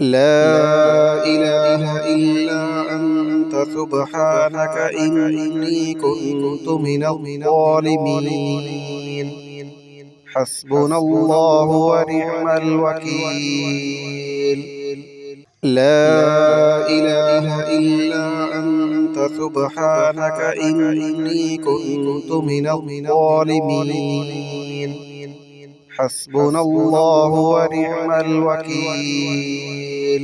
لا إله إلا أنت سبحانك إني كنت من الظالمين. حسبنا الله ونعم الوكيل. لا إله إلا أنت سبحانك إني كنت من الظالمين. حسبنا الله ونعم الوكيل.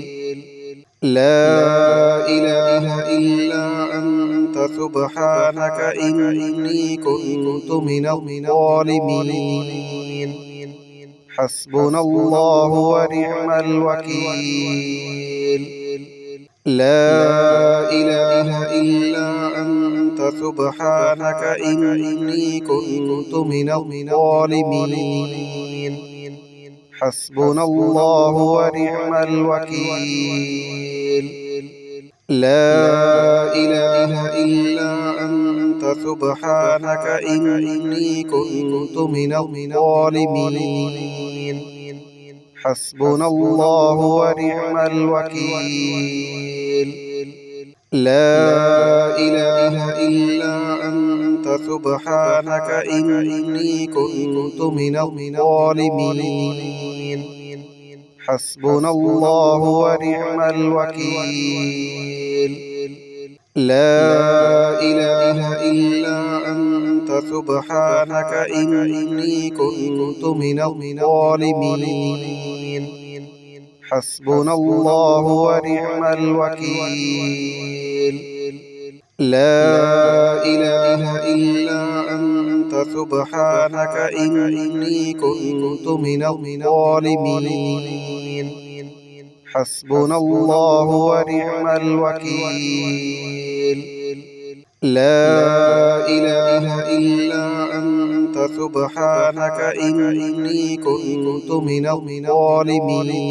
لا إله إلا أنت سبحانك إني كنت من الظالمين. حسبنا الله ونعم الوكيل. لا إله إلا أنت سبحانك إني كنت من الظالمين. حسبنا الله ونعم الوكيل. لا إله إلا أنت سبحانك إني كنت من الظالمين. حسبنا الله ونعم الوكيل. لا إله إلا أنت سبحانك إني كنت من الظالمين. حسبنا الله ونعم الوكيل. لا إله إلا أنت سبحانك إني كنت من الظالمين. حسبنا الله ونعم الوكيل. لا إله إلا أنت سبحانك إني كنت من الظالمين. حسبنا الله ونعم الوكيل. لا إله إلا أنت سبحانك إني كنت من الظالمين.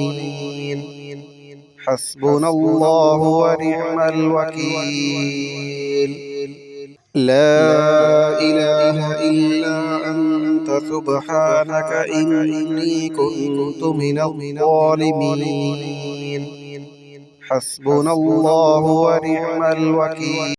حسبنا الله ونعم الوكيل. لا إله إلا أنت سبحانك إني كنت من الظالمين. حسبنا الله ونعم الوكيل.